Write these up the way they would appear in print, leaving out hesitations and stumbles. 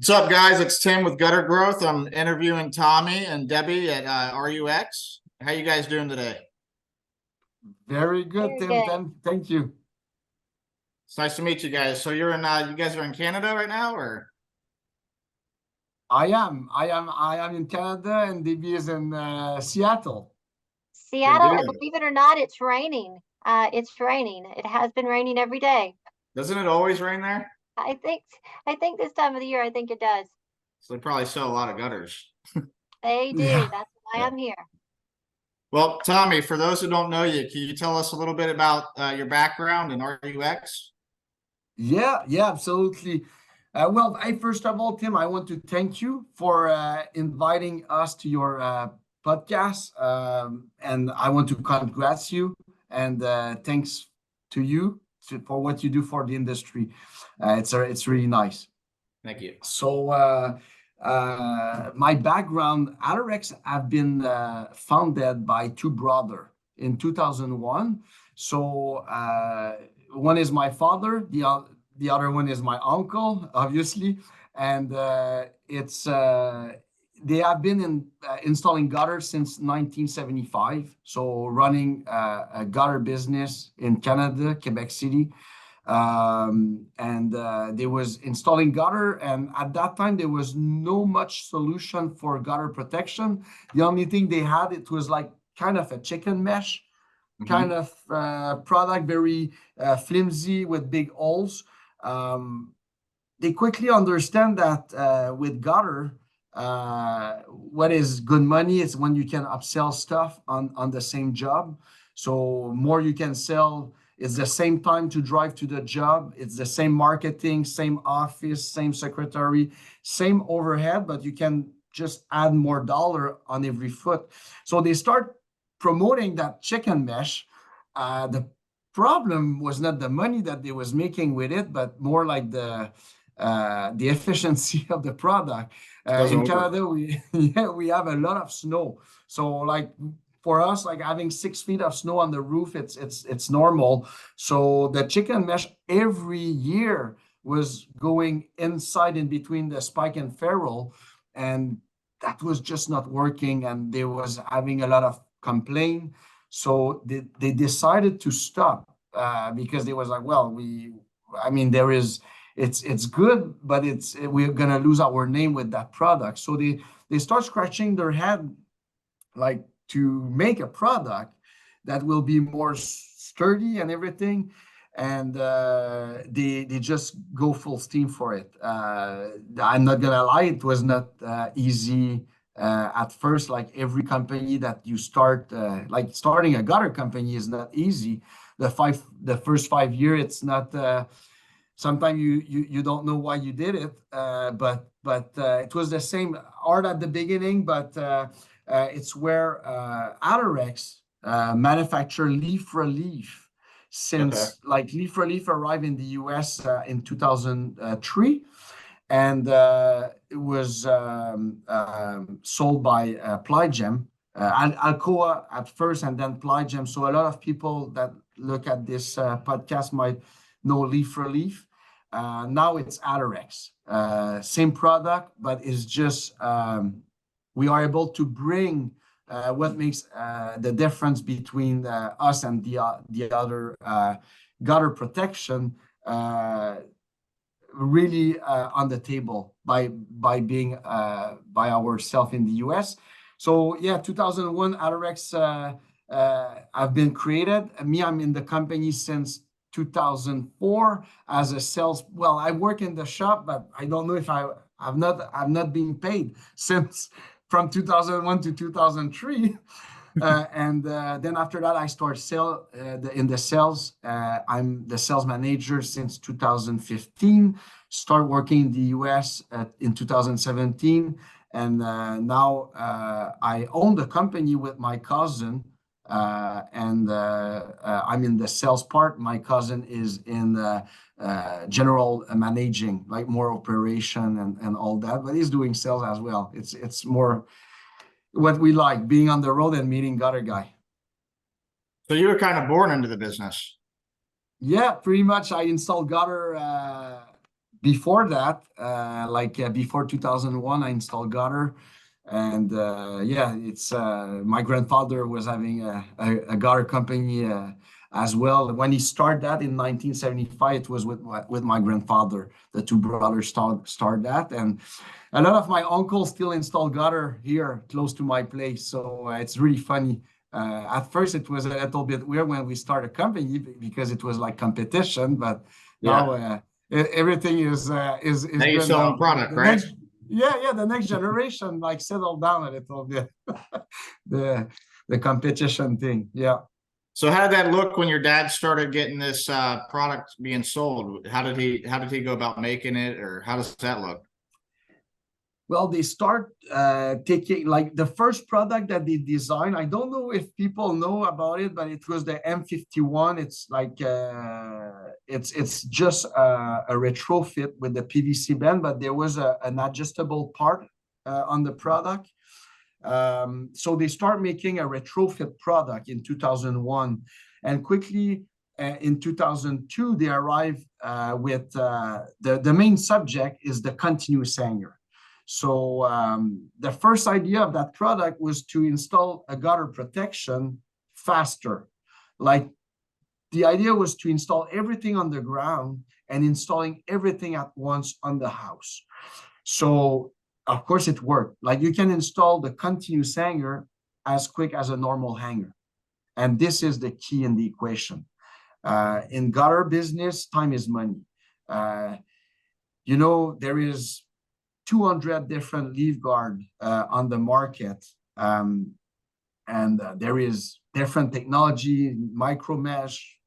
What's up, guys? It's Tim with Gutter Growth. I'm interviewing Tommy and Debbie at RUX. How you guys doing today? Very good, Very Tim. good. Thank you. It's nice to meet you guys. So you're in you guys are in Canada right now, or? I am in Canada, and DB is in Seattle. Good Seattle, and deal. believe it or not, it's raining. It's raining. It has been raining every day. Doesn't it always rain there? I think I think this time of the year, I think it does. So they probably sell a lot of gutters. They do. Yeah, That's why Yeah. I'm here. Well, Tommy, for those who don't know you, can you tell us a little bit about your background in RUX? yeah, absolutely. Well, first of all, Tim, I want to thank you for inviting us to your podcast, and I want to congratulate you and thanks to you for what you do for the industry. It's really nice. Thank you. So my background, Alu-Rex have been founded by two brothers in 2001. So one is my father, the other one is my uncle, obviously, and it's they have been installing gutters since 1975. So running a gutter business in Canada, Quebec City, and they was installing gutter, and at that time there was no much solution for gutter protection. The only thing they had, it was like kind of a chicken mesh kind of product, very flimsy with big holes. They quickly understand that with gutter, what is good money is when you can upsell stuff on the same job. So more you can sell, it's the same time to drive to the job. It's the same marketing, same office, same secretary, same overhead, but you can just add more dollar on every foot. So they start promoting that chicken mesh. The problem was not the money that they was making with it, but more like the efficiency of the product. Doesn't In work. Canada, we have a lot of snow. So like for us, like having 6 feet of snow on the roof, it's normal. So the chicken mesh every year was going inside in between the spike and ferrule, and that was just not working, and they was having a lot of complaint. So they decided to stop because they was like, well, I mean, it's good, but we're gonna lose our name with that product. So they start scratching their head, like to make a product that will be more sturdy and everything, and they just go full steam for it. I'm not gonna lie, it was not easy at first. Like every company that you start, like starting a gutter company is not easy. The first 5 years, it's not. Sometimes you don't know why you did it, but it was the same art at the beginning. But it's where Alu-Rex manufacture leaf relief, Okay. since like leaf relief arrived in the US in 2003, and it was sold by Plygem, Alcoa at first, and then Plygem. So a lot of people that look at this podcast might know leaf relief. Now it's Alu-Rex, same product, but it's just we are able to bring what makes the difference between us and the other gutter protection really on the table by being by ourselves in the US. So yeah, 2001 Alu-Rex have been created. Me, I'm in the company since 2004 as a sales. Well, I work in the shop, but I don't know if I've not been paid since from 2001 to 2003. And then after that, I start in the sales. I'm the sales manager since 2015. Start working in the US in 2017, and now I own the company with my cousin, and I'm in the sales part. My cousin is in general managing, like more operation and all that, but he's doing sales as well. It's more what we like, being on the road and meeting gutter guy. So you were kind of born into the business. Yeah, pretty much. I installed gutter before that, before 2001, I installed gutter. And yeah, it's my grandfather was having a gutter company as well. When he started that in 1975, it was with my grandfather. The two brothers started that, and a lot of my uncles still install gutter here close to my place. So it's really funny. At first, it was a little bit weird when we started a company because it was like competition, but now everything is Now good you're selling now. product, The right? next, yeah, the next generation like settle down a little bit. the the competition thing, yeah. So how did that look when your dad started getting this product being sold? How did he go about making it, or how does that look? Well, they start taking like the first product that they designed. I don't know if people know about it, but it was the M51. It's like it's just a retrofit with the PVC band, but there was an adjustable part on the product. So they start making a retrofit product in 2001, and quickly in 2002 they arrive with the main subject is the continuous hanger. So the first idea of that product was to install a gutter protection faster. Like the idea was to install everything on the ground and installing everything at once on the house. So of course it worked. Like you can install the continuous hanger as quick as a normal hanger. And this is the key in the equation. In gutter business, time is money. There is 200 different leaf guard on the market. And there is different technology, micro mesh,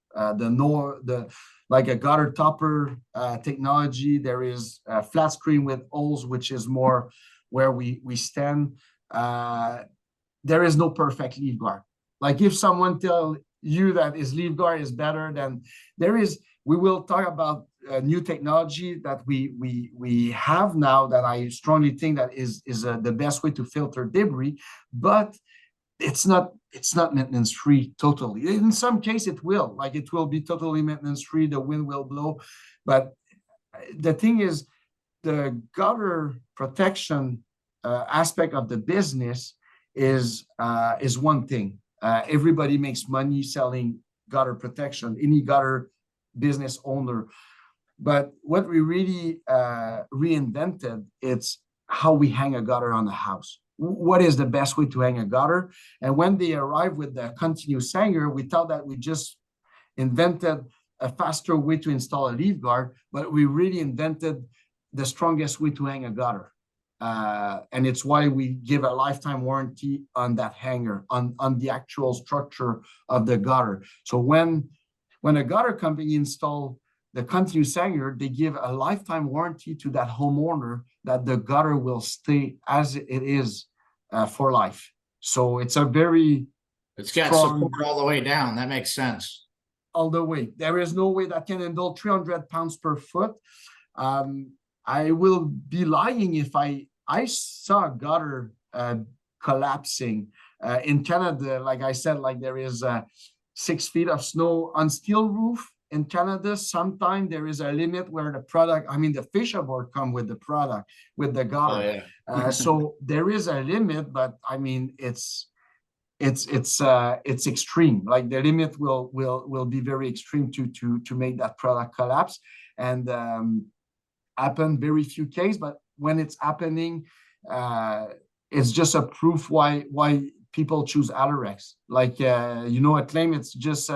like a gutter topper technology. There is a flat screen with holes, which is more where we stand. There is no perfect leaf guard. Like if someone tell you that his leaf guard is better, then we will talk about new technology that we have now that I strongly think that is the best way to filter debris, but it's not maintenance free totally. In some case it will be totally maintenance free, the wind will blow, but the thing is the gutter protection aspect of the business is one thing. Everybody makes money selling gutter protection, any gutter business owner. But what we really reinvented, it's how we hang a gutter on the house. What is the best way to hang a gutter? And when they arrived with the continuous hanger, we thought that we just invented a faster way to install a leaf guard, but we really invented the strongest way to hang a gutter. And it's why we give a lifetime warranty on that hanger, on the actual structure of the gutter. So when a gutter company install the continuous hanger, they give a lifetime warranty to that homeowner that the gutter will stay as it is for life. So it's a very It's got strong, support all the way down. That makes sense. all the way. There is no way that can handle 300 pounds per foot. I will be lying if I saw a gutter collapsing in Canada. Like I said, like there is 6 feet of snow on steel roof. In Canada, sometimes there is a limit where the product, the fascia board come with the product, with the gutter. Oh, yeah. So there is a limit, but it's extreme. Like the limit will be very extreme to make that product collapse. And happen very few cases, but when it's happening, it's just a proof why people choose Alu-Rex. Like a claim, it's just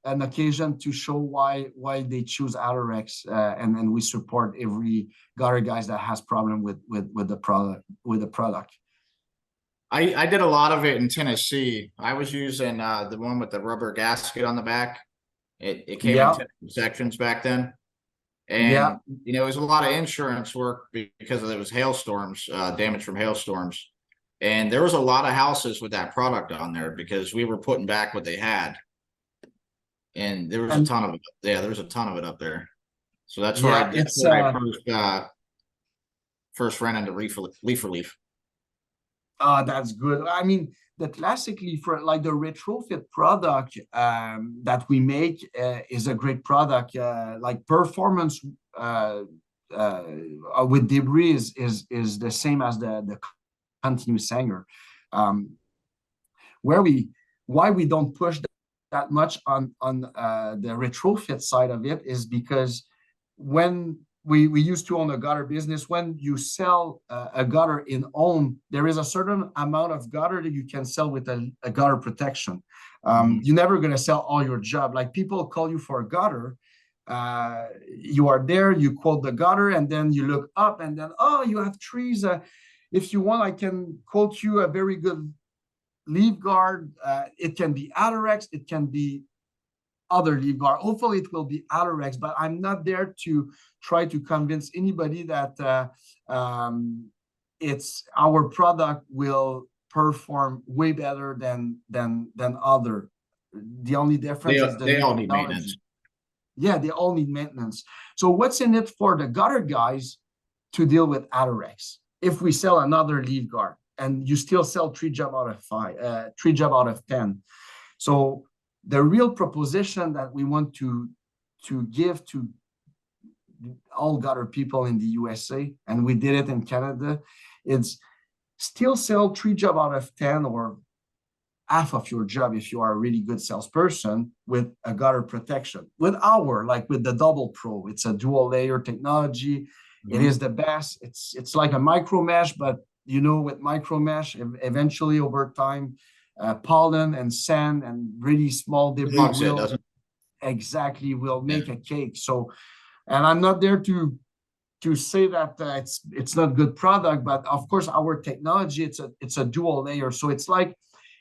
an occasion to show why they choose Alu-Rex, and we support every gutter guys that has problem with the product. I did a lot of it in Tennessee. I was using the one with the rubber gasket on the back. It came in 10 sections back then. And it was a lot of insurance work because it was hailstorms, damage from hailstorms. And there was a lot of houses with that product on there because we were putting back what they had. And there was a ton of it. Yeah, there was a ton of it up there. So that's where I first ran into leaf relief. That's good. The classic leaf, like the retrofit product that we make is a great product. Like performance with debris is the same as the continuous hanger. Why we don't push that much on the retrofit side of it is because when we used to own a gutter business, when you sell a gutter in own, there is a certain amount of gutter that you can sell with a gutter protection. You're never going to sell all your job. Like people call you for a gutter, you are there, you quote the gutter, and then you look up and then, oh, you have trees. If you want, I can quote you a very good leaf guard. It can be Alu-Rex, it can be other leaf guard. Hopefully it will be Alu-Rex, but I'm not there to try to convince anybody that it's our product will perform way better than other. The only difference is they all need maintenance. Yeah, they all need maintenance. So what's in it for the gutter guys to deal with Alu-Rex? If we sell another leaf guard and you still sell 3 job out of 5, 3 job out of 10. So the real proposition that we want to give to all gutter people in the USA, and we did it in Canada, it's still sell 3 job out of 10 or half of your job if you are a really good salesperson with a gutter protection. With with the Double Pro, it's a dual layer technology. It is the best. It's like a micro mesh, but with micro mesh, eventually over time, pollen and sand and really small debris will make a cake. So, and I'm not there to say that it's not good product, but of course our technology, it's a dual layer. So it's like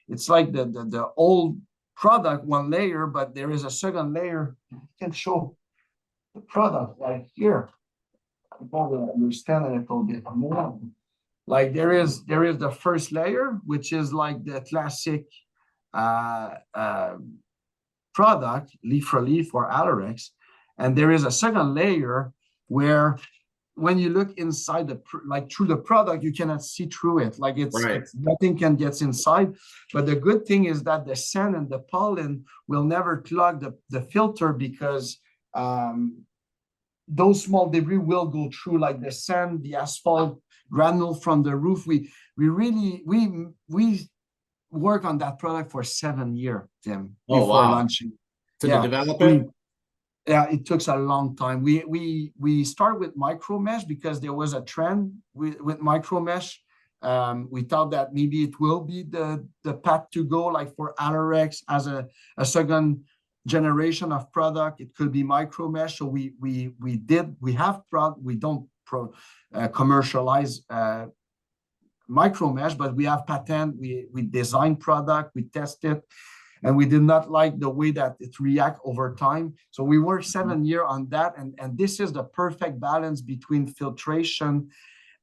the old product, one layer, but there is a second layer. I can show the product right here. I probably understand it a little bit more. Like there is the first layer, which is like the classic product, leaf for leaf or Alu-Rex. And there is a second layer where when you look inside through the product, you cannot see through it. Like it's nothing can get inside. But the good thing is that the sand and the pollen will never clog the filter because those small debris will go through, like the sand, the asphalt granule from the roof. We work on that product for 7 years, Tim, before launching. To develop it? Yeah, it took a long time. We start with micro mesh because there was a trend with micro mesh. We thought that maybe it will be the path to go, like for Alu-Rex as a second generation of product. It could be micro mesh. So we don't commercialize micro mesh, but we have patent. We design product, we test it, and we did not like the way that it react over time. So we worked 7 years on that, and this is the perfect balance between filtration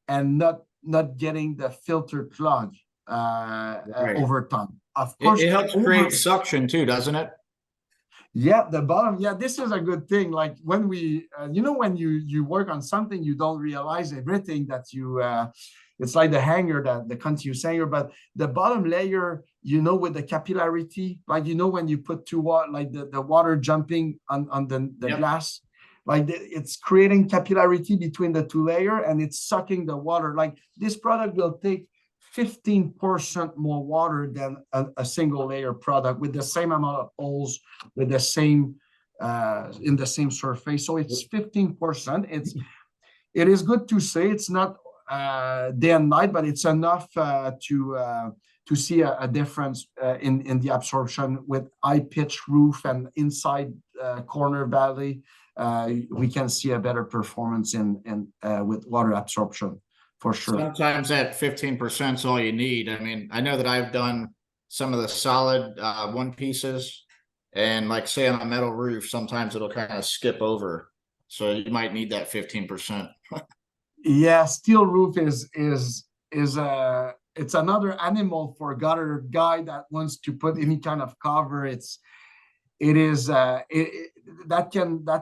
and not getting the filter clog over time. Of course, it helps create suction too, doesn't it? Yeah, the bottom. Yeah, this is a good thing. Like when we, when you work on something, you don't realize everything that you. It's like the hanger, the continuous hanger, but the bottom layer, with the capillarity, like when you put like the water jumping on the glass, like it's creating capillarity between the two layers, and it's sucking the water. Like this product will take 15% more water than a single layer product with the same amount of holes, with the same in the same surface. So it's 15%. It is good to say it's not day and night, but it's enough to see a difference in the absorption with high pitch roof and inside corner valley. We can see a better performance in with water absorption. For sure. Sometimes that 15% is all you need. I mean, I know that I've done some of the solid one pieces, and like say on a metal roof, sometimes it'll kind of skip over. So you might need that 15%. Yeah, steel roof is it's another animal for gutter guy that wants to put any kind of cover. That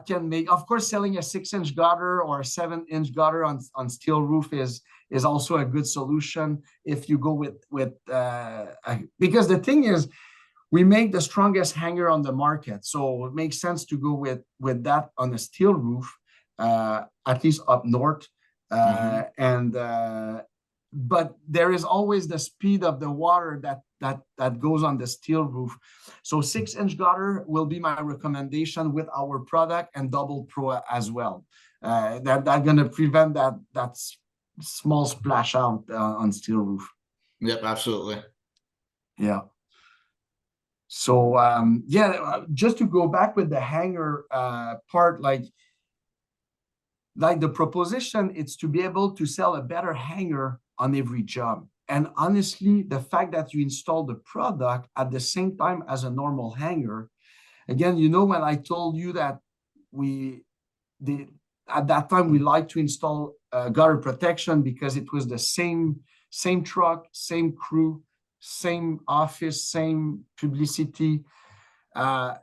can make, of course, selling a 6-inch gutter or a 7-inch gutter on steel roof is also a good solution if you go with because the thing is, we make the strongest hanger on the market, so it makes sense to go with that on a steel roof. at least up north. But there is always the speed of the water that goes on the steel roof. So 6-inch gutter will be my recommendation with our product, and double pro as well. That's going to prevent that small splash out on steel roof. Yep, absolutely. Yeah. So just to go back with the hanger part, like the proposition, it's to be able to sell a better hanger on every job. And honestly, the fact that you install the product at the same time as a normal hanger, again, when I told you that at that time we like to install gutter protection because it was the same truck, same crew, same office, same publicity. The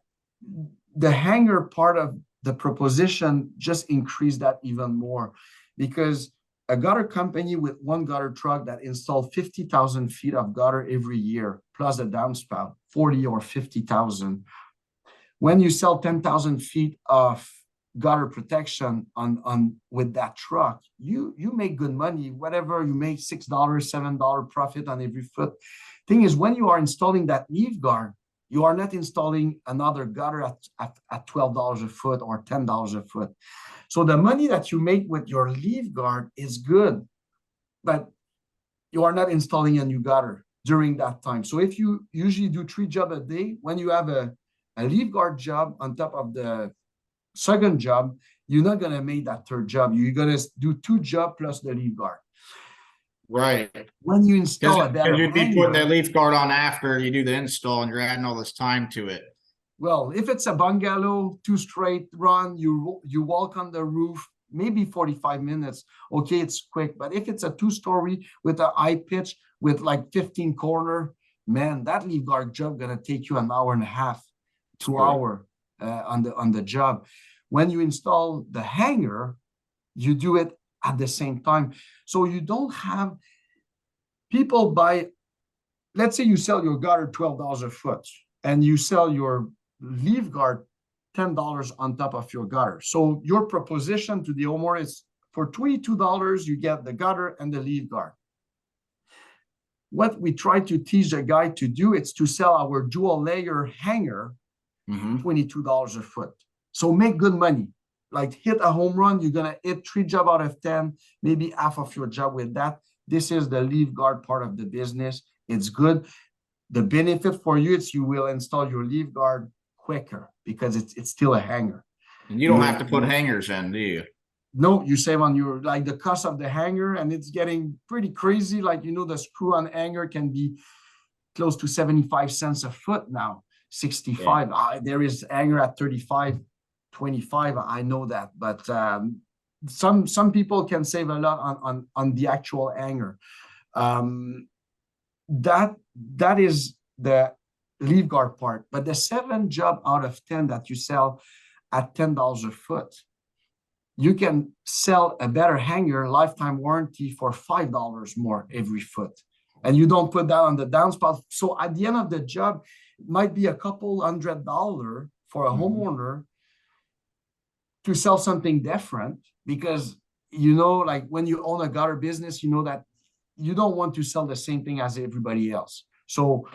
hanger part of the proposition just increased that even more, because a gutter company with one gutter truck that installed 50,000 feet of gutter every year, plus a downspout, 40 or 50,000. When you sell 10,000 feet of gutter protection with that truck, you make good money. Whatever you make, $6, $7 profit on every foot. Thing is, when you are installing that leaf guard, you are not installing another gutter at $12 a foot or $10 a foot. So the money that you make with your leaf guard is good, but you are not installing a new gutter during that time. So if you usually do 3 jobs a day, when you have a leaf guard job on top of the second job, you're not going to make that third job. You're going to do 2 jobs plus the leaf guard. Right. When you install a better you'd be hanger, putting that leaf guard on after you do the install, and you're adding all this time to it. Well, if it's a bungalow, 2 straight run, you walk on the roof, maybe 45 minutes. Okay, it's quick. But if it's a 2-story with a high pitch with like 15 corner, man, that leaf guard job gonna take you an hour and a half, 2 hours on the job. When you install the hanger, you do it at the same time. So you don't have people buy, let's say you sell your gutter $12 a foot and you sell your leaf guard $10 on top of your gutter. So your proposition to the homeowner is for $22, you get the gutter and the leaf guard. What we try to teach the guy to do is to sell our dual layer hanger, $22 a foot. So make good money. Like hit a home run, you're gonna hit 3 jobs out of 10, maybe half of your job with that. This is the leaf guard part of the business. It's good. The benefit for you is you will install your leaf guard quicker because it's still a hanger. And you don't have to put hangers in, do you? No, you save on your, like the cost of the hanger, and it's getting pretty crazy. Like, the screw on hanger can be close to 75 cents a foot now, 65. Yeah. There is hanger at 35, 25. I know that, but some people can save a lot on the actual hanger. That is the leaf guard part. But the 7 job out of 10 that you sell at $10 a foot, you can sell a better hanger, lifetime warranty, for $5 more every foot. And you don't put that on the downspout. So at the end of the job, it might be a couple $100 for a homeowner to sell something different, because, like when you own a gutter business, that you don't want to sell the same thing as everybody else. So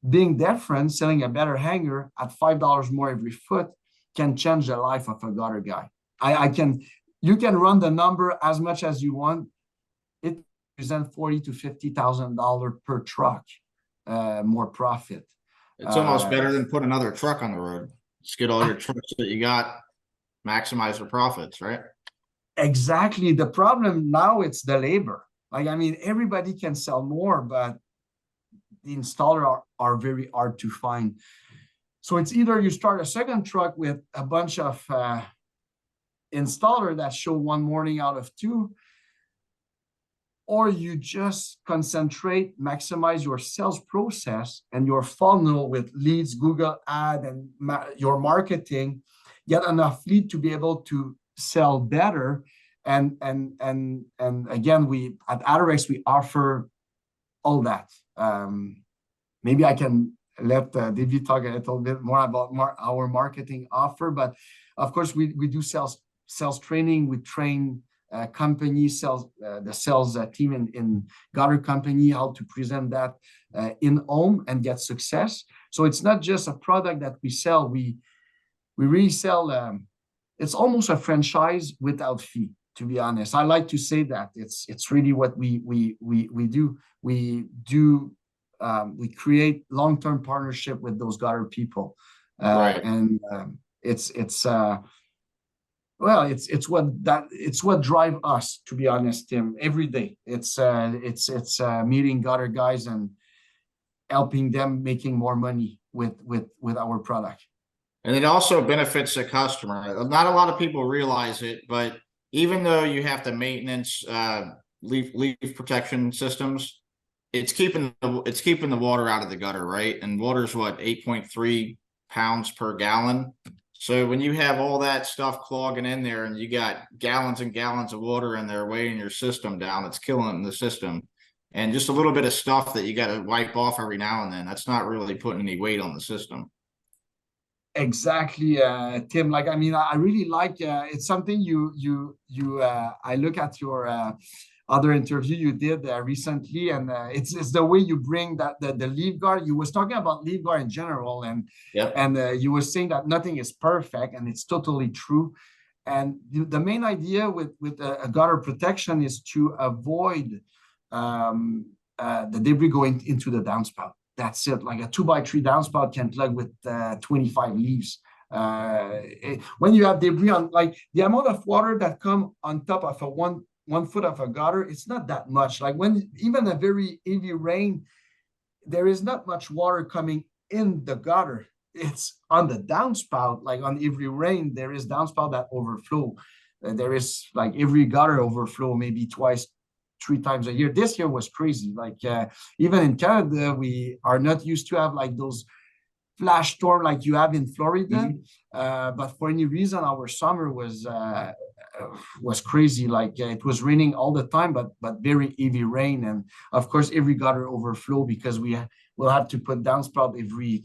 being different, selling a better hanger at $5 more every foot can change the life of a gutter guy. You can run the number as much as you want. It represents $40,000 to $50,000 per truck, more profit. It's almost better than put another truck on the road. Just get all your trucks that you got, maximize the profits, right? Exactly. The problem now, it's the labor. Like, everybody can sell more, but the installer are very hard to find. So it's either you start a second truck with a bunch of installer that show 1 morning out of 2, or you just concentrate, maximize your sales process and your funnel with leads, Google ad, and your marketing, get enough lead to be able to sell better. And again, we at Alu-Rex, we offer all that. Maybe I can let David talk a little bit more about our marketing offer, but of course we do sales sales training. We train company sales, the sales team in gutter company, how to present that in home and get success. So it's not just a product that we sell. We really sell. It's almost a franchise without fee. To be honest, I like to say that it's really what we do. We do. We create long-term partnership with those gutter people, Right. and it's well, it's what drive us, to be honest, Tim, every day. It's meeting gutter guys and helping them making more money with our product. And it also benefits the customer. Not a lot of people realize it, but even though you have to maintenance leaf protection systems, it's keeping the water out of the gutter, right? And water's what, 8.3 pounds per gallon. So when you have all that stuff clogging in there and you got gallons and gallons of water in there weighing your system down, it's killing the system. And just a little bit of stuff that you got to wipe off every now and then, that's not really putting any weight on the system. Exactly, Tim. Like, I mean, I really like it's something I look at your other interview you did recently, and it's the way you bring that the leaf guard. You was talking about leaf guard in general, and Yep. and you were saying that nothing is perfect, and it's totally true. And the main idea with a gutter protection is to avoid the debris going into the downspout. That's it. Like a 2x3 downspout can plug with 25 leaves. When you have debris on, like the amount of water that come on top of a one foot of a gutter, it's not that much. Like when even a very heavy rain, there is not much water coming in the gutter. It's on the downspout. Like on every rain, there is downspout that overflow. There is like every gutter overflow maybe twice, 3 times a year. This year was crazy. Like even in Canada, we are not used to have like those flash storm like you have in Florida. But for any reason, our summer was crazy. Like it was raining all the time, but very heavy rain, and of course every gutter overflow because we will have to put downspout every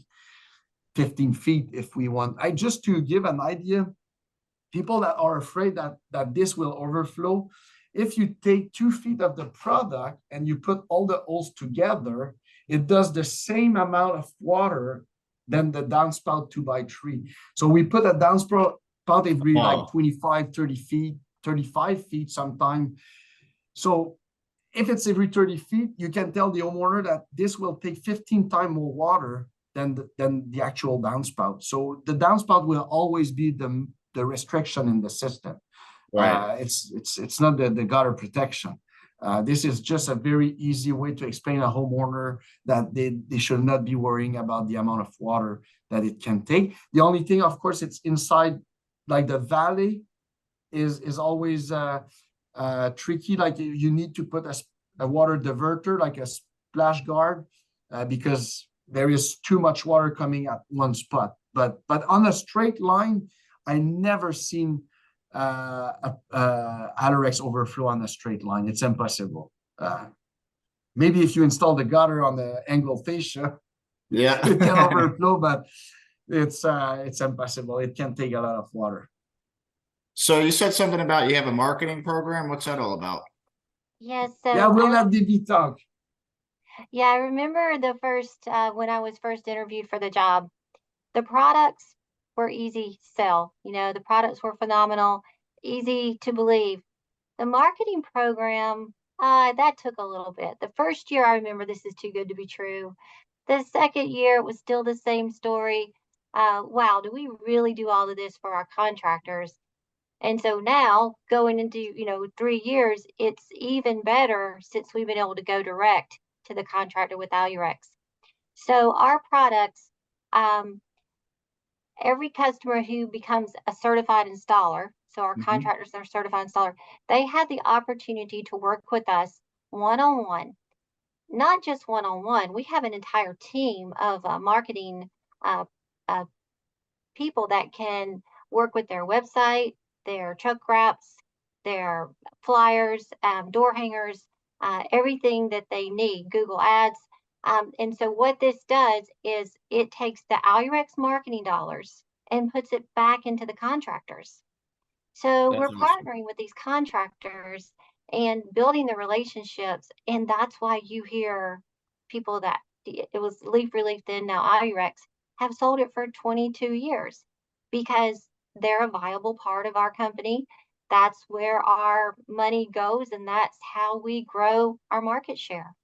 15 feet if we want. I just to give an idea, people that are afraid that this will overflow. If you take 2 feet of the product and you put all the holes together, it does the same amount of water than the downspout 2x3. So we put a downspout every like 25, 30 feet, 35 feet sometime. So if it's every 30 feet, you can tell the homeowner that this will take 15 times more water than the actual downspout. So the downspout will always be the restriction in the system. Right. It's not the gutter protection. This is just a very easy way to explain a homeowner that they should not be worrying about the amount of water that it can take. The only thing, of course, it's inside, like the valley is always tricky. Like you need to put a water diverter, like a splash guard, because there is too much water coming at one spot. But on a straight line, I never seen Alu-Rex overflow on a straight line. It's impossible. Maybe if you install the gutter on the angle fascia, yeah, it can overflow, but it's impossible. It can take a lot of water. So you said something about you have a marketing program. What's that all about? Yes, so Yeah, we'll let DB talk. Yeah, I remember the first when I was first interviewed for the job, the products were easy to sell. You know, the products were phenomenal, easy to believe. The marketing program, that took a little bit. The first year, I remember this is too good to be true. The second year, it was still the same story. Wow, do we really do all of this for our contractors? And so now going into, 3 years, it's even better since we've been able to go direct to the contractor with Alu-Rex. So our products, every customer who becomes a certified installer, so our contractors that are certified installer, they have the opportunity to work with us one-on-one. Not just one-on-one, we have an entire team of marketing people that can work with their website, their truck wraps, their flyers, door hangers, everything that they need, Google Ads. And so what this does is it takes the Alu-Rex marketing dollars and puts it back into the contractors. So we're That's awesome. partnering with these contractors and building the relationships. And that's why you hear people that it was Leaf Relief then, now Alu-Rex, have sold it for 22 years because they're a viable part of our company. That's where our money goes, and that's how we grow our market share.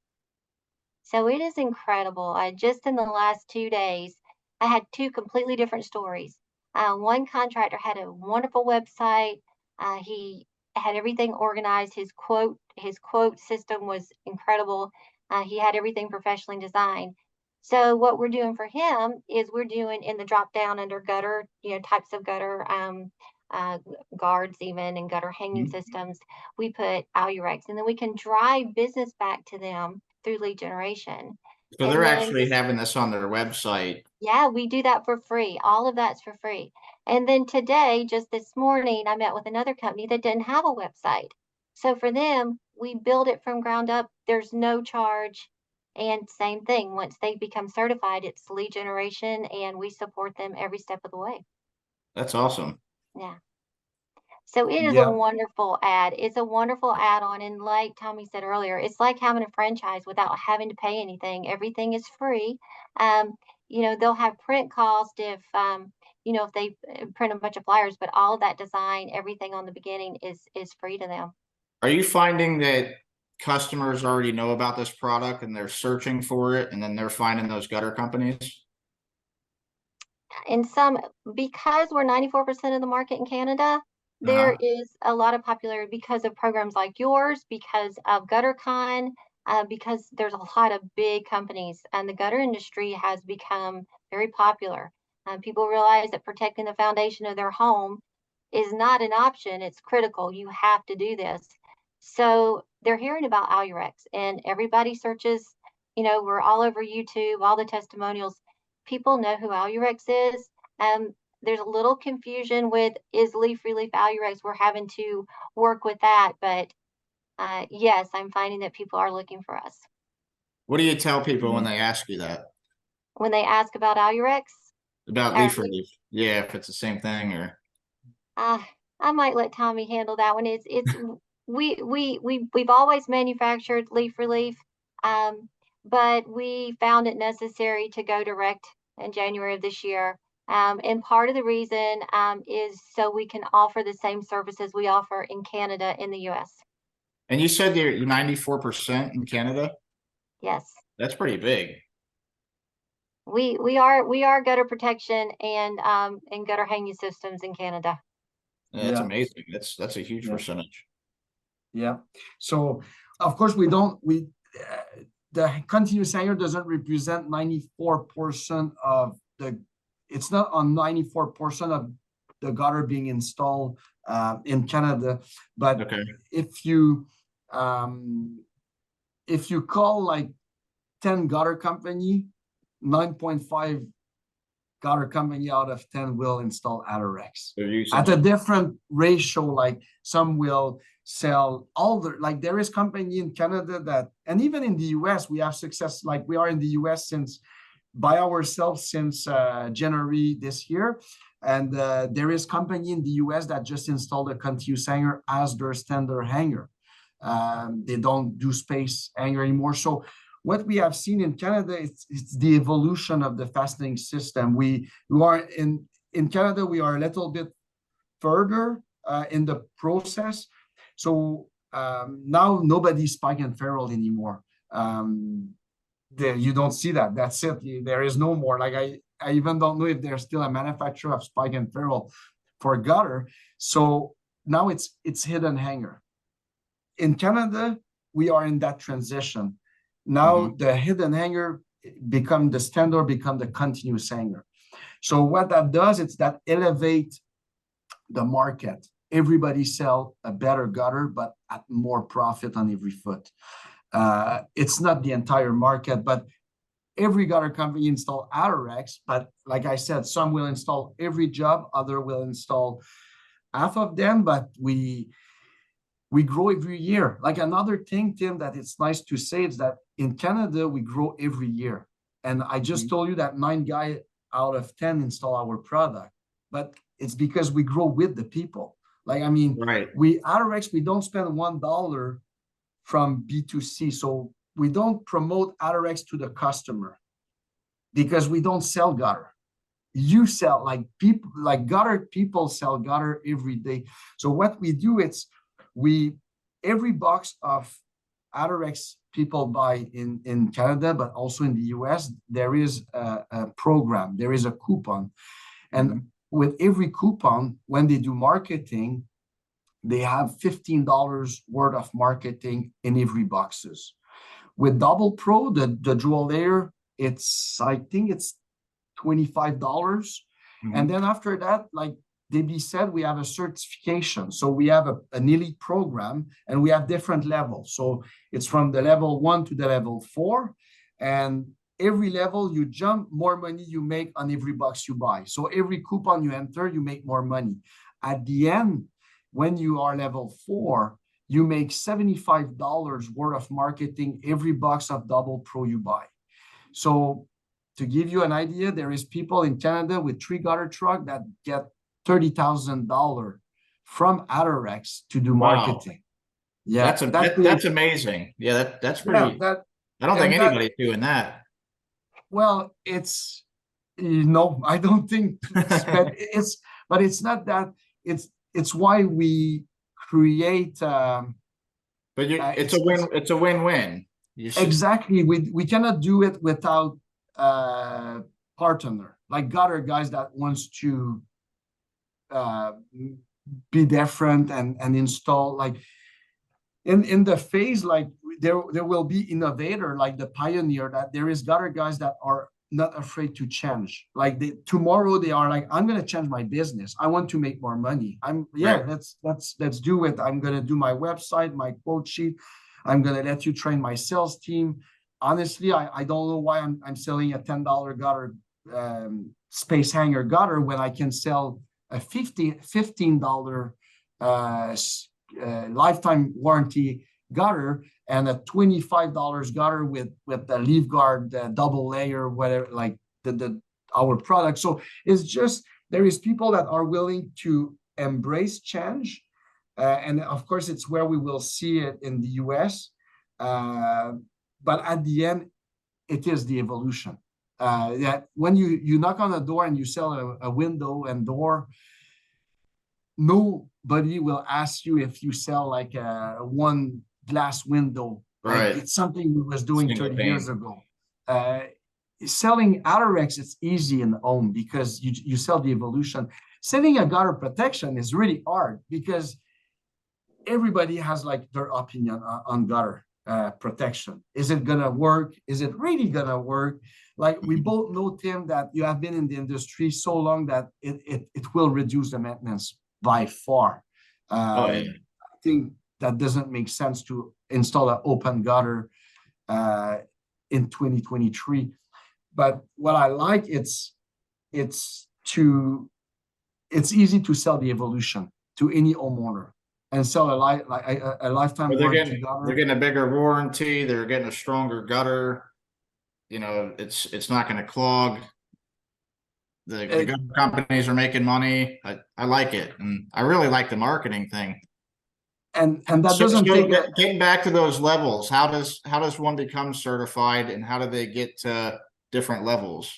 So it is incredible. I just in the last 2 days, I had two completely different stories. One contractor had a wonderful website. He had everything organized. His quote system was incredible. He had everything professionally designed. So what we're doing for him is we're doing in the drop down under gutter, types of gutter uh, guards even and gutter hanging systems. We put Alu-Rex, and then we can drive business back to them through lead generation. So And they're then, actually having this on their website. yeah, we do that for free. All of that's for free. And then today, just this morning, I met with another company that didn't have a website. So for them, we build it from ground up. There's no charge. And same thing, once they become certified, it's lead generation, and we support them every step of the way. That's awesome. Yeah. So it is a Yeah. wonderful ad. It's a wonderful add-on. And like Tommy said earlier, it's like having a franchise without having to pay anything. Everything is free. Um, they'll have print cost if they print a bunch of flyers, but all of that design, everything on the beginning is free to them. Are you finding that customers already know about this product and they're searching for it and then they're finding those gutter companies? And because we're 94% of the market in Canada, there is a lot of popularity because of programs like yours, because of GutterCon, because there's a lot of big companies, and the gutter industry has become very popular. People realize that protecting the foundation of their home is not an option, it's critical. You have to do this. So they're hearing about Alu-Rex, and everybody searches, we're all over YouTube, all the testimonials. People know who Alu-Rex is. There's a little confusion with is Leaf Relief Alu-Rex. We're having to work with that, but yes, I'm finding that people are looking for us. What do you tell people when they ask you that? When they ask about Alu-Rex, About leaf relief? Yeah, if it's the same thing or. I might let Tommy handle that one. We've always manufactured Leaf Relief, but we found it necessary to go direct in January of this year. And part of the reason is so we can offer the same services we offer in Canada in the US. And you said you're 94% in Canada? Yes. That's pretty big. We are gutter protection and gutter hanging systems in Canada. Yeah, that's amazing. That's a huge percentage. Yeah. So of course the continuous hanger doesn't represent 94% of it's not on 94% of the gutter being installed in Canada, but if you call like 10 gutter company, 9.5 gutter company out of 10 will install Alu-Rex at a different ratio. Like some will sell like there is company in Canada that, and even in the US, we have success. Like we are in the US by ourselves since January this year. And there is company in the US that just installed a continuous hanger as their standard hanger. They don't do space hanger anymore. So what we have seen in Canada, it's the evolution of the fastening system. We are in Canada, we are a little bit further in the process. So now nobody's spike and ferrule anymore. You don't see that. That's it. There is no more. Like I even don't know if there's still a manufacturer of spike and ferrule for gutter. So now it's hidden hanger. In Canada, we are in that transition. Now the hidden hanger become the standard, become the continuous hanger. So what that does, it's that elevate the market. Everybody sell a better gutter, but at more profit on every foot. It's not the entire market, but every gutter company install Alu-Rex. But like I said, some will install every job, other will install half of them, but we grow every year. Like another thing, Tim, that it's nice to say is that in Canada, we grow every year. And I just told you that 9 guys out of 10 install our product, but it's because we grow with the people. Like, I mean, Right. we Alu-Rex, we don't spend $1 from B2C. So we don't promote Alu-Rex to the customer because we don't sell gutter. You sell, like, people, like gutter people sell gutter every day. So what we do, it's every box of Alu-Rex people buy in Canada, but also in the US, there is a program, there is a coupon. And with every coupon, when they do marketing, they have $15 worth of marketing in every boxes. With Double Pro, the dual layer, I think it's $25. And then after that, like DB said, we have a certification. So we have an elite program, and we have different levels. So it's from the level 1 to the level 4. And every level you jump, more money you make on every box you buy. So every coupon you enter, you make more money. At the end, when you are level 4, you make $75 worth of marketing every box of Double Pro you buy. So to give you an idea, there is people in Canada with 3 gutter truck that get $30,000 from Alu-Rex to do marketing. Yeah, that's amazing. Yeah, that's pretty. Yeah, I don't think anybody's doing that. Well, it's, I don't think but it's not that. It's why we create. But it's a win-win. Exactly. We cannot do it without partner, like gutter guys that wants to be different and install, like in the phase, like there will be innovator, like the pioneer, that there is gutter guys that are not afraid to change. Like tomorrow they are like, I'm going to change my business. I want to make more money. Right. Let's do it. I'm going to do my website, my quote sheet. I'm going to let you train my sales team. Honestly, I don't know why I'm selling a $10 gutter, space hanger gutter, when I can sell a $15 lifetime warranty gutter and a $25 gutter with the leaf guard, double layer, whatever, like our product. So it's just, there is people that are willing to embrace change. And of course, it's where we will see it in the US. But at the end, it is the evolution. That when you knock on a door and you sell a window and door, nobody will ask you if you sell like a one glass window. Right. Like, it's something we was doing 30 years ago. Selling Alu-Rex, it's easy in home because you sell the evolution. Selling a gutter protection is really hard because everybody has like their opinion on gutter protection. Is it gonna work? Is it really gonna work? Like, we both know, Tim, that you have been in the industry so long that it will reduce the maintenance by far. I think that doesn't make sense to install an open gutter in 2023. But what I like, it's easy to sell the evolution to any homeowner and sell a lifetime warranty gutter. They're getting a bigger warranty. They're getting a stronger gutter. It's not going to clog. The gutter companies are making money. I like it, and I really like the marketing thing. And that doesn't take getting back to those levels. How does one become certified, and how do they get to different levels?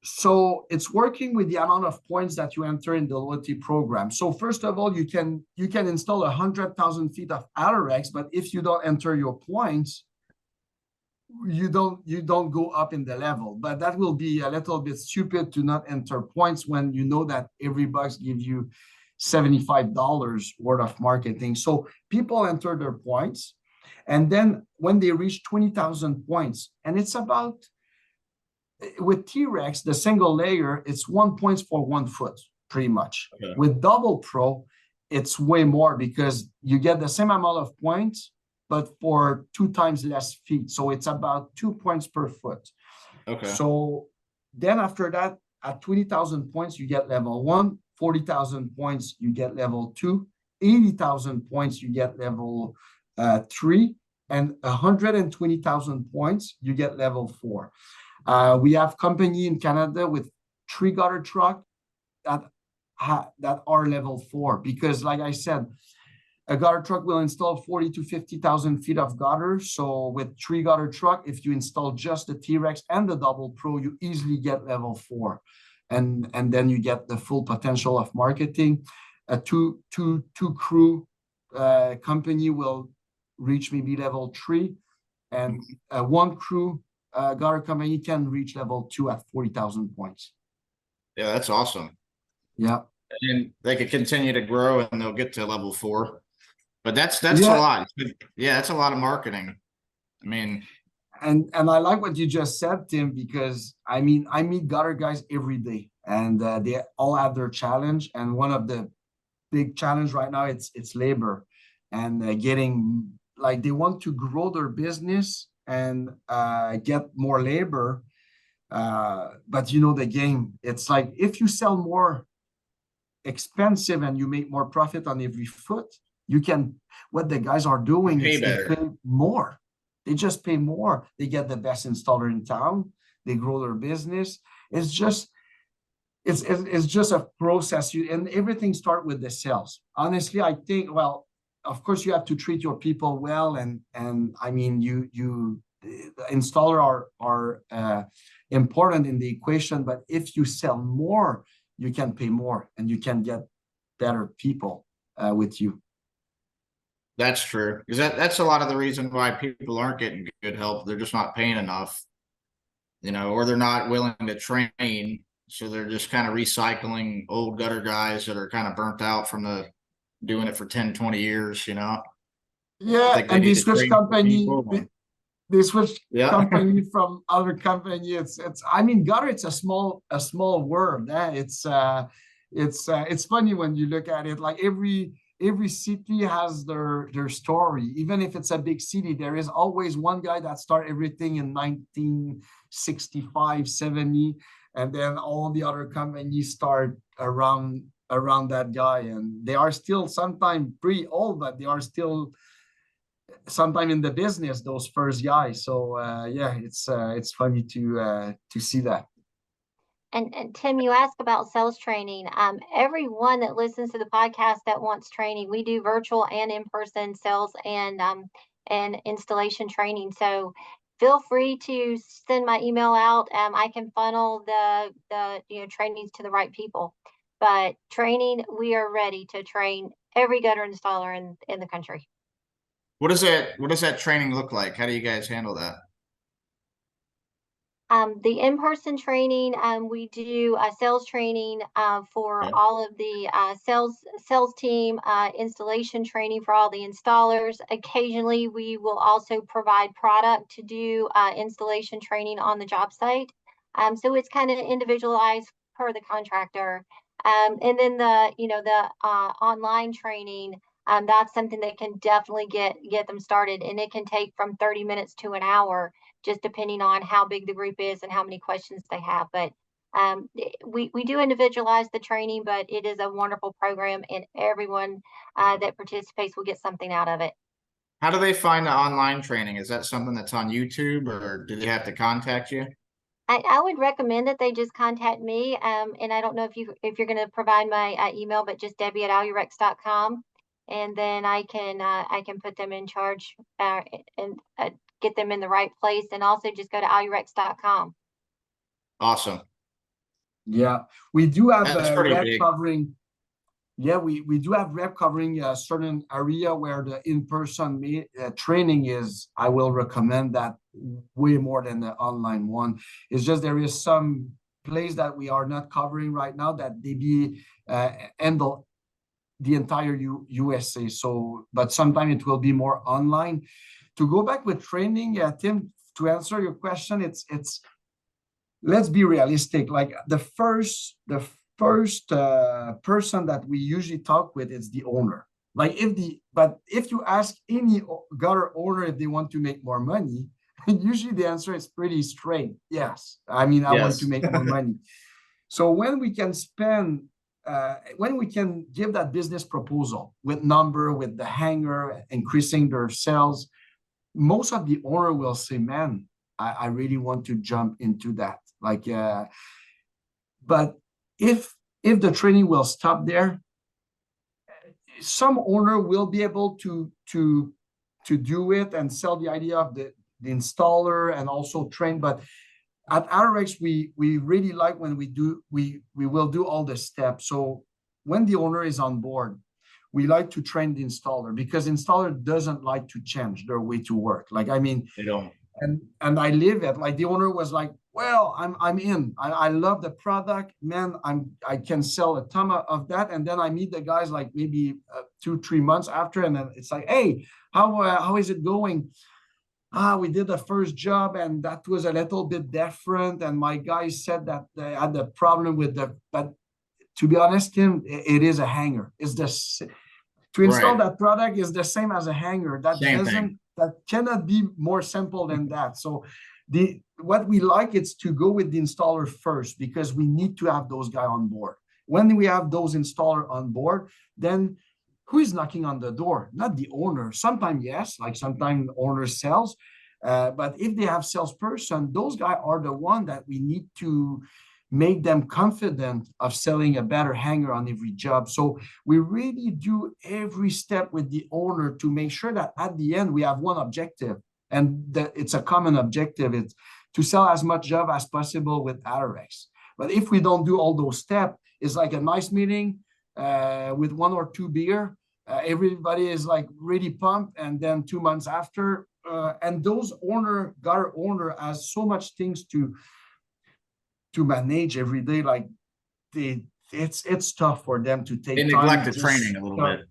So it's working with the amount of points that you enter in the loyalty program. So first of all, you can install 100,000 feet of Alu-Rex, but if you don't enter your points, you don't go up in the level. But that will be a little bit stupid to not enter points when you know that every box gives you $75 worth of marketing. So people enter their points, and then when they reach 20,000 points, and it's about, with T-Rex, the single layer, it's 1 point for 1 foot, pretty much. Okay. With Double Pro, it's way more because you get the same amount of points, but for 2 times less feet. So it's about 2 points per foot. Okay. So then after that, at 20,000 points, you get level 1, 40,000 points, you get level 2, 80,000 points, you get level 3, and 120,000 points, you get level 4. We have company in Canada with 3 gutter truck that that are level 4, because like I said, a gutter truck will install 40 to 50,000 feet of gutter. So with 3 gutter truck, if you install just the T-Rex and the Double Pro, you easily get level 4, and then you get the full potential of marketing. A two crew company will reach maybe level 3, and one crew gutter company can reach level 2 at 40,000 points. Yeah, that's awesome. Yeah, and they could continue to grow, and they'll get to level 4. But that's a Yeah. lot. Yeah, that's a lot of marketing. I mean, and I like what you just said, Tim, because I mean, I meet gutter guys every day, and they all have their challenge. And one of the big challenge right now, it's labor, and getting, like, they want to grow their business and get more labor. But you know the game. It's like if you sell more expensive and you make more profit on every foot, you can. What the guys are doing pay is they better. pay more. They just pay more. They get the best installer in town. They grow their business. It's just a process. And everything start with the sales. Honestly, I think, well, of course you have to treat your people well, and I mean, the installer are important in the equation, but if you sell more, you can pay more and you can get better people with you. That's true. Because that's a lot of the reason why people aren't getting good help. They're just not paying enough, or they're not willing to train. So they're just kind of recycling old gutter guys that are kind of burnt out from doing it for 10, 20 years, Yeah, and they switch company. They switch company from other company. It's I mean, gutter, it's a small world. It's funny when you look at it. Like every city has their story. Even if it's a big city, there is always one guy that started everything in 1965, 70, and then all the other companies start around that guy, and they are still sometimes pretty old, but they are still sometime in the business, those first guys. So yeah, it's funny to see that. And Tim, you asked about sales training. Everyone that listens to the podcast that wants training, we do virtual and in-person sales and installation training. So feel free to send my email out. I can funnel the trainings to the right people. But training, we are ready to train every gutter installer in the country. What does that training look like? How do you guys handle that? The in-person training, we do sales training for all of the sales team, installation training for all the installers. Occasionally, we will also provide product to do installation training on the job site. So it's kind of individualized per the contractor. And then the online training, that's something that can definitely get them started, and it can take from 30 minutes to an hour, just depending on how big the group is and how many questions they have. But we do individualize the training, but it is a wonderful program, and everyone that participates will get something out of it. How do they find the online training? Is that something that's on YouTube, or do they have to contact you? I would recommend that they just contact me. And I don't know if you're going to provide my email, but just Debbie@alurex.com. And then I can put them in charge and get them in the right place. And also just go to alurex.com. Awesome. Yeah, we do have pretty rep big. covering. Yeah, we do have rep covering a certain area where the in-person training is. I will recommend that way more than the online one. It's just there is some place that we are not covering right now that they be handle the entire USA. So, but sometime it will be more online. To go back with training, Tim, to answer your question, it's let's be realistic. Like the first person that we usually talk with is the owner. Like if you ask any gutter owner if they want to make more money, usually the answer is pretty straight. Yes, I mean, I want to make more money. So when we can give that business proposal with number, with the hanger, increasing their sales, most of the owner will say, man, I really want to jump into that. Like, but if if the training will stop there, some owner will be able to do it and sell the idea of the installer and also train. But at Alu-Rex, we really like when we will do all the steps. So when the owner is on board, we like to train the installer, because installer doesn't like to change their way to work. Like, I mean, They don't. and I live it. Like, the owner was like, well, I'm in. I love the product, man. I can sell a ton of that. And then I meet the guys like maybe 2-3 months after, and then it's like, hey, how is it going? We did the first job and that was a little bit different. And my guys said that they had a problem with but to be honest, Tim, it is a hanger. It's to install that product is the same as a hanger. That cannot be more simple than that. So what we like is to go with the installer first, because we need to have those guys on board. When we have those installer on board, then who is knocking on the door? Not the owner. Sometimes, yes, like sometimes owner sells. But if they have salesperson, those guys are the one that we need to make them confident of selling a better hanger on every job. So we really do every step with the owner to make sure that at the end we have one objective, and that it's a common objective. It's to sell as much job as possible with Alu-Rex. But if we don't do all those steps, it's like a nice meeting with 1 or 2 beer. Everybody is like really pumped, and then 2 months after, and those gutter owner has so much things to manage every day. Like it's tough for them to take They time. neglect the training a little bit.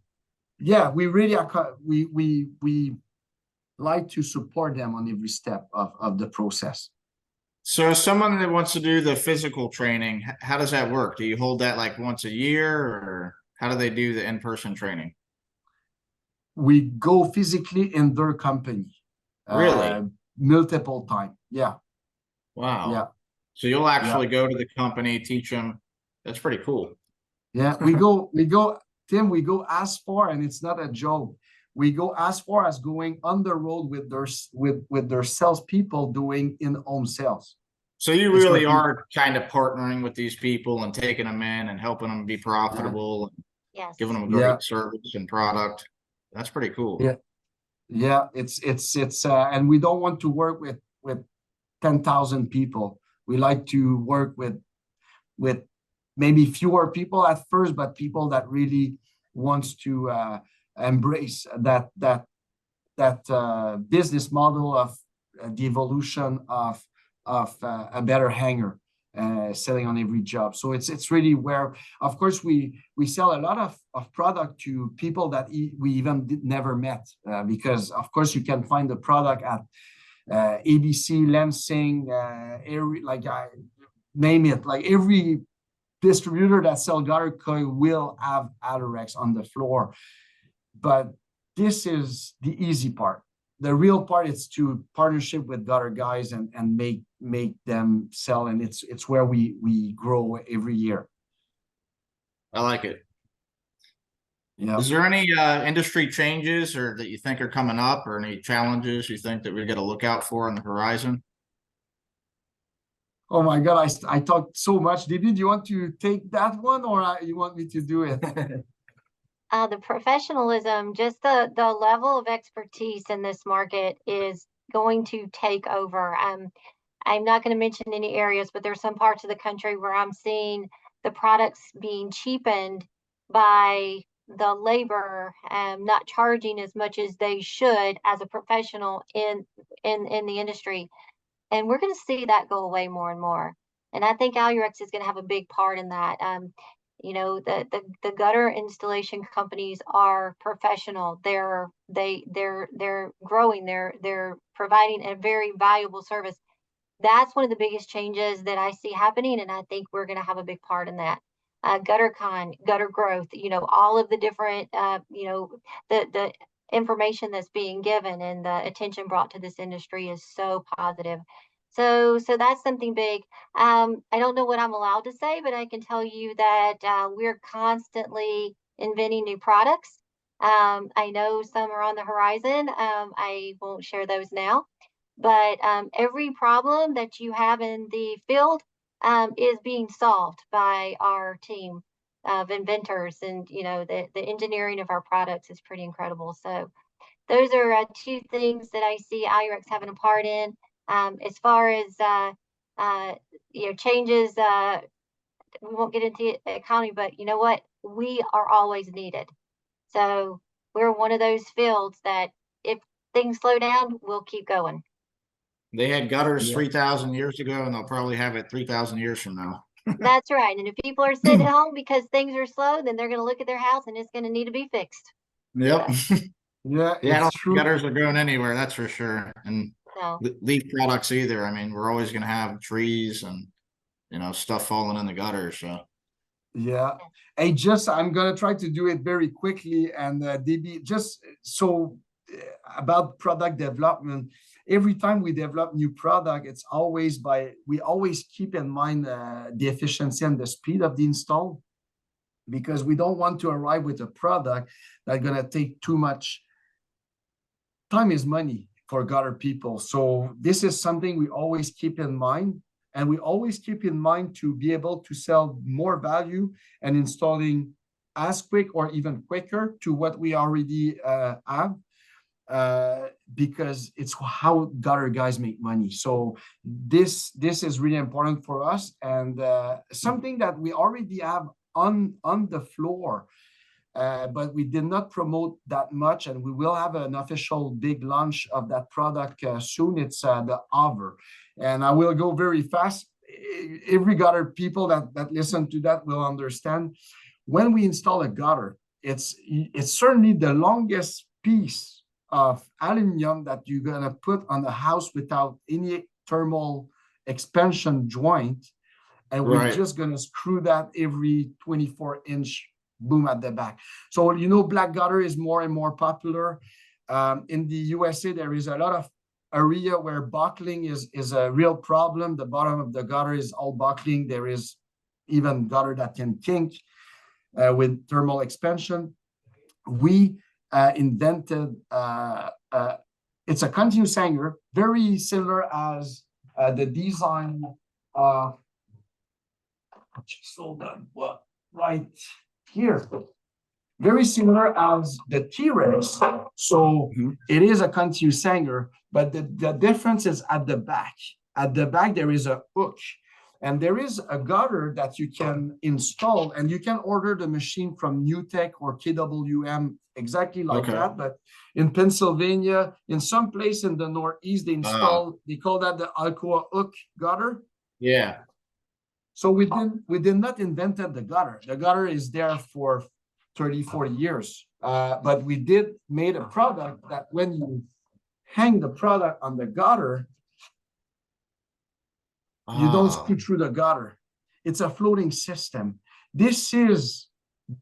Yeah, we really we like to support them on every step of the process. So someone that wants to do the physical training, how does that work? Do you hold that like once a year, or how do they do the in-person training? We go physically in their company. Really? Multiple time. Yeah. Wow. Yeah. So you'll actually go to the company, teach them. That's pretty cool. Yeah, we go, Tim, we go as far, and it's not a joke. We go as far as going on the road with their salespeople doing in-home sales. So you really are kind of partnering with these people and taking them in and helping them be profitable, and giving them a great service and product. That's pretty cool. Yeah. Yeah, it's and we don't want to work with 10,000 people. We like to work with maybe fewer people at first, but people that really wants to embrace that business model of the evolution of a better hanger, selling on every job. So it's really where, of course, we sell a lot of product to people that we even never met, because of course you can find the product at ABC, Lansing, name it. Like every distributor that sell gutter coil will have Alu-Rex on the floor. But this is the easy part. The real part is to partnership with gutter guys and make them sell, and it's where we grow every year. I like it. Yeah. Is there any industry changes or that you think are coming up, or any challenges you think that we got to look out for on the horizon? Oh my God, I talked so much. Do you want to take that one, or you want me to do it? The professionalism, just the level of expertise in this market is going to take over. I'm not going to mention any areas, but there's some parts of the country where I'm seeing the products being cheapened by the labor, not charging as much as they should as a professional in the industry. And we're going to see that go away more and more. And I think Alu-Rex is going to have a big part in that. The gutter installation companies are professional. They're growing. They're providing a very valuable service. That's one of the biggest changes that I see happening, and I think we're going to have a big part in that. Gutter growth. All of the different. The information that's being given and the attention brought to this industry is so positive. So that's something big. I don't know what I'm allowed to say, but I can tell you that we're constantly inventing new products. I know some are on the horizon. I won't share those now, but every problem that you have in the field, is being solved by our team of inventors, and the engineering of our products is pretty incredible. So those are two things that I see Alu-Rex having a part in. As far as changes, we won't get into the economy, but you know what? We are always needed. So we're one of those fields that if things slow down, we'll keep going. They had gutters Yeah. 3,000 years ago, and they'll probably have it 3,000 years from now. That's right. And if people are sitting at home because things are slow, then they're going to look at their house and it's going to need to be fixed. Yep. Yeah, Yeah, I it's don't true. think gutters are going anywhere, that's for sure. And No. leaf products either. I mean, we're always going to have trees and, stuff falling in the gutter. So, Yeah. Hey, I'm gonna try to do it very quickly. And DB, just so about product development, every time we develop new product, it's always we always keep in mind the efficiency and the speed of the install, because we don't want to arrive with a product that's gonna take too much. Time is money for gutter people. So this is something we always keep in mind. And we always keep in mind to be able to sell more value and installing as quick or even quicker to what we already have, because it's how gutter guys make money. So this is really important for us, and something that we already have on the floor, but we did not promote that much, and we will have an official big launch of that product soon. It's the Hover. And I will go very fast. Every gutter people that listen to that will understand. When we install a gutter, it's certainly the longest piece of aluminum that you're gonna put on the house without any thermal expansion joint. And we're just gonna screw that every 24-inch boom at the back. So black gutter is more and more popular. In the USA, there is a lot of area where buckling is a real problem. The bottom of the gutter is all buckling. There is even gutter that can kink with thermal expansion. We invented it's a continuous hanger, very similar as the design just hold on, right here, very similar as the T-Rex. So it is a continuous hanger, but the difference is at the back. At the back, there is a hook, and there is a gutter that you can install, and you can order the machine from NewTek or KWM exactly like that. But in Pennsylvania, in some place in the Northeast, they call that the Alcoa hook gutter. Yeah. So we did not invent the gutter. The gutter is there for 30, 40 years. But we did made a product that when you hang the product on the gutter, you don't screw through the gutter. It's a floating system. This is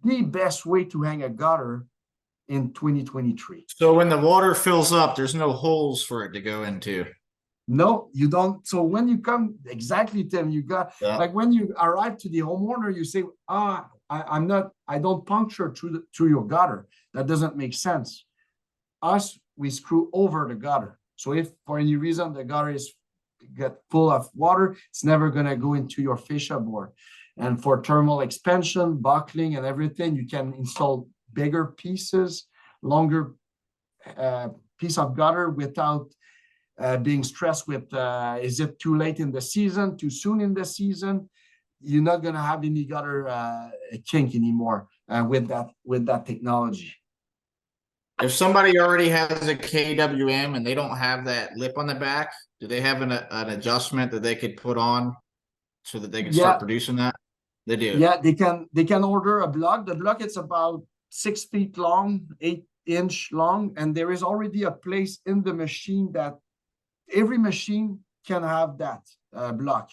the best way to hang a gutter in 2023. So when the water fills up, there's no holes for it to go into. No, you don't. So when you come, exactly, Tim, you got, like when you arrive to the homeowner, you say, I don't puncture through your gutter. That doesn't make sense. Us, we screw over the gutter. So if for any reason the gutter get full of water, it's never going to go into your fascia board. And for thermal expansion, buckling, and everything, you can install bigger pieces, longer piece of gutter without being stressed with, is it too late in the season, too soon in the season? You're not going to have any gutter kink anymore with that technology. If somebody already has a KWM and they don't have that lip on the back, do they have an adjustment that they could put on so that they can start producing that? They do. Yeah, they can order a block. The block is about 6 feet long, 8-inch long, and there is already a place in the machine that every machine can have that block.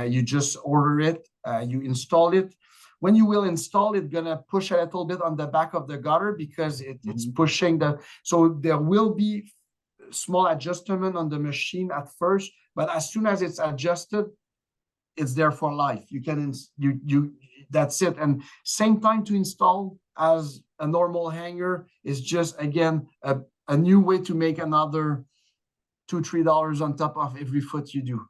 You just order it, you install it. When you will install it, gonna push a little bit on the back of the gutter because it's pushing so there will be small adjustment on the machine at first, but as soon as it's adjusted, it's there for life. You can, that's it. And same time to install as a normal hanger is just, again, a new way to make another $2-3 on top of every foot you do.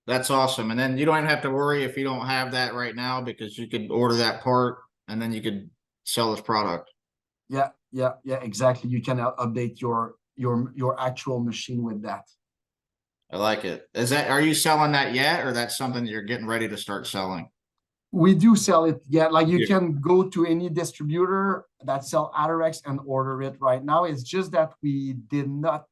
That's awesome. And then you don't even have to worry if you don't have that right now, because you could order that part and then you could sell this product. Yeah, exactly. You can update your actual machine with that. I like it. Are you selling that yet, or that's something that you're getting ready to start selling? We do sell it. Yeah, like you Yeah. can go to any distributor that sell Alu-Rex and order it right now. It's just that we did not.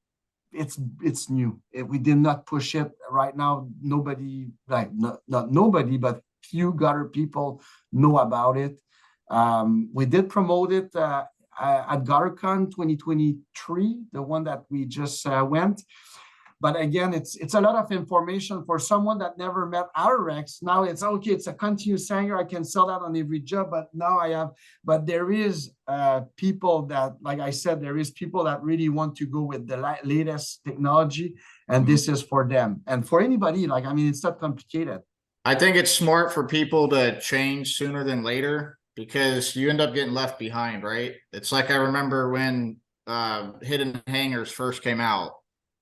It's new. We did not push it right now. Nobody, like not nobody, but few gutter people know about it. We did promote it at GutterCon 2023, the one that we just went. But again, it's a lot of information for someone that never met Alu-Rex. Now it's okay, it's a continuous hanger. I can sell that on every job, but now but there is people that, like I said, there is people that really want to go with the latest technology, and this is for them. And for anybody, like, I mean, it's not complicated. I think it's smart for people to change sooner than later, because you end up getting left behind, right? It's like, I remember when hidden hangers first came out.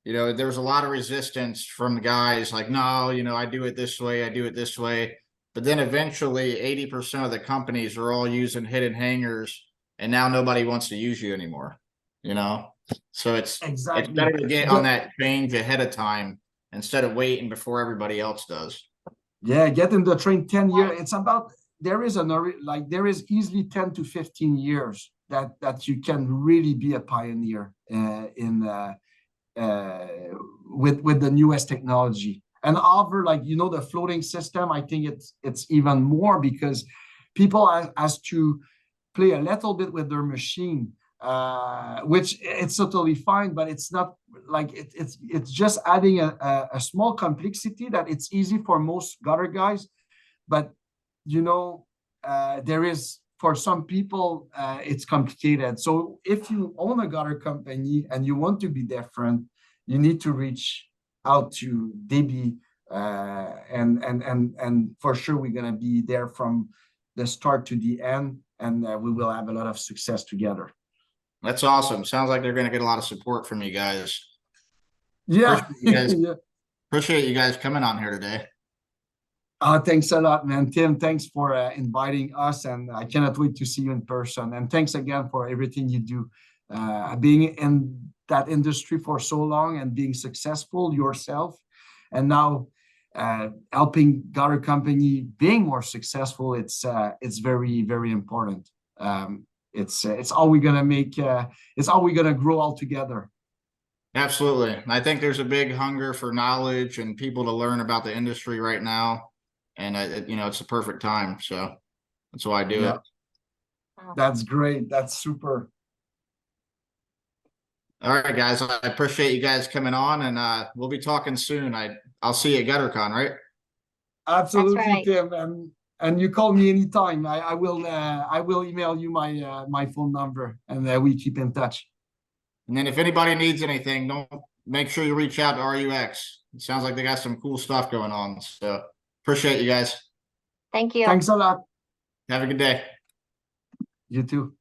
There was a lot of resistance from the guys, like, no, I do it this way, I do it this way. But then eventually 80% of the companies are all using hidden hangers, and now nobody wants to use you anymore. So it's better to get on that change ahead of time instead of waiting before everybody else does. Yeah, get in the train 10 years. It's about, there is easily 10 to 15 years that you can really be a pioneer with the newest technology. And over, like, the floating system, I think it's even more, because people has to play a little bit with their machine, which it's totally fine, but it's not like it's just adding a small complexity that it's easy for most gutter guys. But there is, for some people, it's complicated. So if you own a gutter company and you want to be different, you need to reach out to Debbie, and for sure we're gonna be there from the start to the end, and we will have a lot of success together. That's awesome. Sounds like they're going to get a lot of support from you guys. Yeah, Appreciate you guys coming on here today. Thanks a lot, man. Tim, thanks for inviting us, and I cannot wait to see you in person. And thanks again for everything you do. Being in that industry for so long and being successful yourself, and now helping gutter company being more successful, it's very, very important. It's all we're gonna make. It's all we're gonna grow all together. Absolutely. I think there's a big hunger for knowledge and people to learn about the industry right now. And it's the perfect time. So that's why I do it. That's great. That's super. All right, guys. I appreciate you guys coming on, and we'll be talking soon. I'll see you at GutterCon, right? Absolutely, right. Tim. And you call me anytime. I will email you my phone number, and we keep in touch. And then if anybody needs anything, don't make sure you reach out to RUX. It sounds like they got some cool stuff going on. So appreciate you guys. Thank you. Thanks a lot. Have a good day. You too.